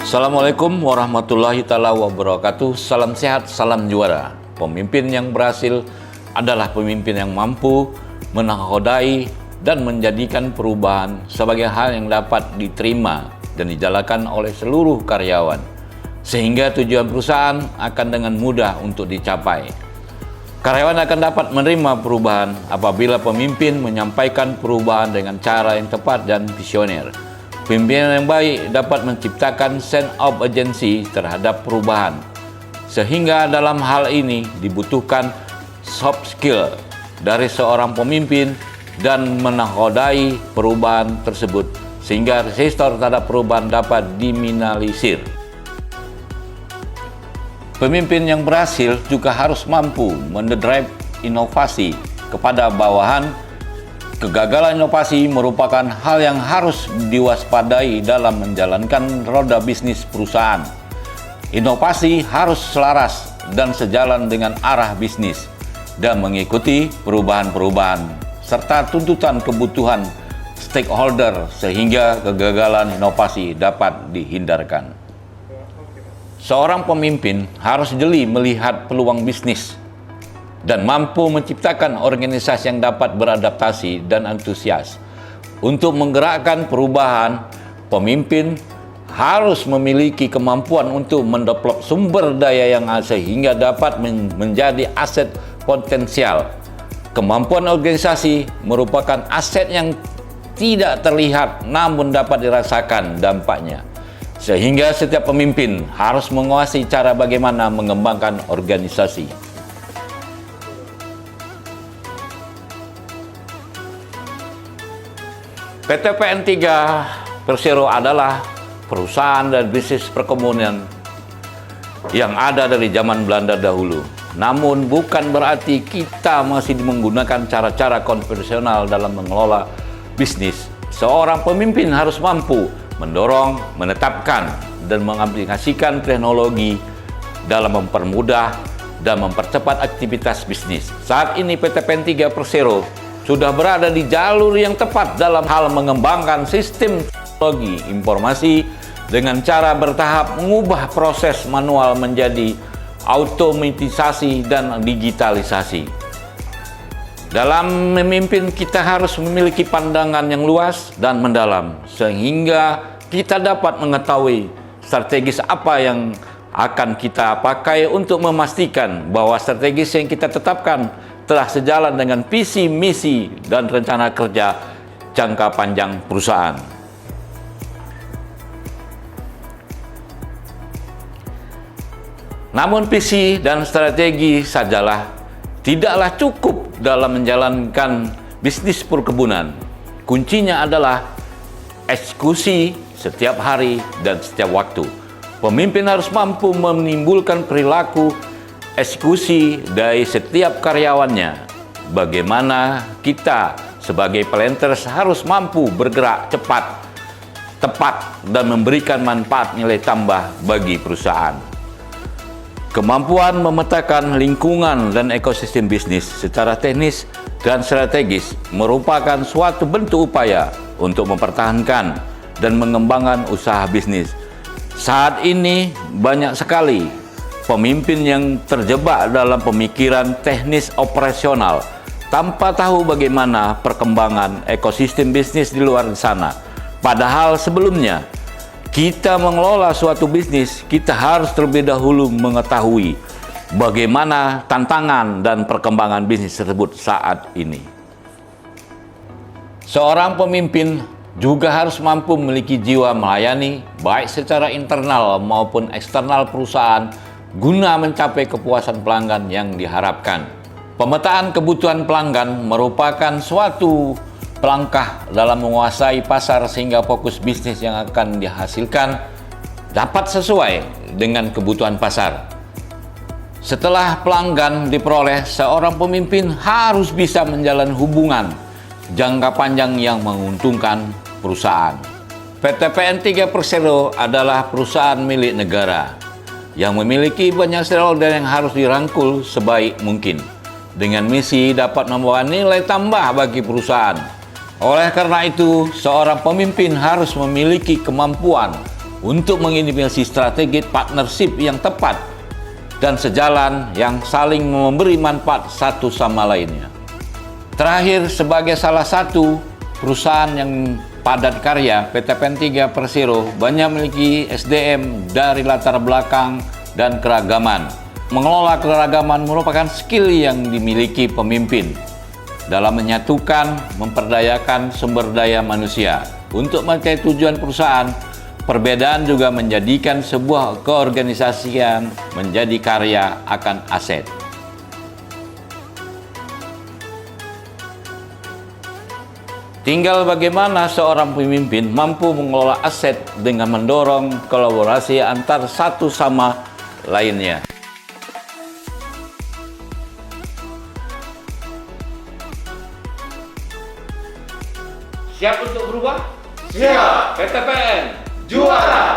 Assalamualaikum warahmatullahi taala wabarakatuh. Salam sehat, salam juara. Pemimpin yang berhasil adalah pemimpin yang mampu menakodai dan menjadikan perubahan sebagai hal yang dapat diterima dan dijalankan oleh seluruh karyawan, sehingga tujuan perusahaan akan dengan mudah untuk dicapai. Karyawan akan dapat menerima perubahan apabila pemimpin menyampaikan perubahan dengan cara yang tepat dan visioner. Pimpinan yang baik dapat menciptakan sense of urgency terhadap perubahan, sehingga dalam hal ini dibutuhkan soft skill dari seorang pemimpin dan menakodai perubahan tersebut, sehingga resistor terhadap perubahan dapat diminimalisir. Pemimpin yang berhasil juga harus mampu mendrive inovasi kepada bawahan. Kegagalan inovasi merupakan hal yang harus diwaspadai dalam menjalankan roda bisnis perusahaan. Inovasi harus selaras dan sejalan dengan arah bisnis dan mengikuti perubahan-perubahan serta tuntutan kebutuhan stakeholder sehingga kegagalan inovasi dapat dihindarkan. Seorang pemimpin harus jeli melihat peluang bisnis dan mampu menciptakan organisasi yang dapat beradaptasi dan antusias. Untuk menggerakkan perubahan, pemimpin harus memiliki kemampuan untuk mendevelop sumber daya yang sehingga dapat menjadi aset potensial. Kemampuan organisasi merupakan aset yang tidak terlihat namun dapat dirasakan dampaknya. Sehingga setiap pemimpin harus menguasai cara bagaimana mengembangkan organisasi. PT PN 3 Persero adalah perusahaan dan bisnis perkebunan yang ada dari zaman Belanda dahulu. Namun bukan berarti kita masih menggunakan cara-cara konvensional dalam mengelola bisnis. Seorang pemimpin harus mampu mendorong, menetapkan, dan mengaplikasikan teknologi dalam mempermudah dan mempercepat aktivitas bisnis. Saat ini PT PN 3 Persero sudah berada di jalur yang tepat dalam hal mengembangkan sistem teknologi informasi dengan cara bertahap mengubah proses manual menjadi automatisasi dan digitalisasi. Dalam memimpin, kita harus memiliki pandangan yang luas dan mendalam, sehingga kita dapat mengetahui strategis apa yang akan kita pakai untuk memastikan bahwa strategis yang kita tetapkan telah sejalan dengan visi, misi, dan rencana kerja jangka panjang perusahaan. Namun visi dan strategi sajalah tidaklah cukup dalam menjalankan bisnis perkebunan. Kuncinya adalah eksekusi setiap hari dan setiap waktu. Pemimpin harus mampu menimbulkan perilaku eksekusi dari setiap karyawannya. Bagaimana kita sebagai planters harus mampu bergerak cepat, tepat, dan memberikan manfaat nilai tambah bagi perusahaan. Kemampuan memetakan lingkungan dan ekosistem bisnis secara teknis dan strategis merupakan suatu bentuk upaya untuk mempertahankan dan mengembangkan usaha bisnis. Saat ini banyak sekali pemimpin yang terjebak dalam pemikiran teknis operasional tanpa tahu bagaimana perkembangan ekosistem bisnis di luar sana. Padahal sebelumnya kita mengelola suatu bisnis, kita harus terlebih dahulu mengetahui bagaimana tantangan dan perkembangan bisnis tersebut saat ini. Seorang pemimpin juga harus mampu memiliki jiwa melayani, baik secara internal maupun eksternal perusahaan, guna mencapai kepuasan pelanggan yang diharapkan. Pemetaan kebutuhan pelanggan merupakan suatu langkah dalam menguasai pasar sehingga fokus bisnis yang akan dihasilkan dapat sesuai dengan kebutuhan pasar. Setelah pelanggan diperoleh, seorang pemimpin harus bisa menjalin hubungan jangka panjang yang menguntungkan perusahaan. PT PN 3 Persero adalah perusahaan milik negara yang memiliki banyak stakeholder yang harus dirangkul sebaik mungkin dengan misi dapat membawa nilai tambah bagi perusahaan. Oleh karena itu, seorang pemimpin harus memiliki kemampuan untuk mengimplementasi strategi partnership yang tepat dan sejalan yang saling memberi manfaat satu sama lainnya. Terakhir, sebagai salah satu perusahaan yang padat karya, PT PEN 3 Persero banyak memiliki SDM dari latar belakang dan keragaman. Mengelola keragaman merupakan skill yang dimiliki pemimpin dalam menyatukan, memperdayakan sumber daya manusia. Untuk mencapai tujuan perusahaan, perbedaan juga menjadikan sebuah keorganisasian menjadi karya akan aset. Tinggal bagaimana seorang pemimpin mampu mengelola aset dengan mendorong kolaborasi antar satu sama lainnya. Siap untuk berubah? Siap. PT PN Juara.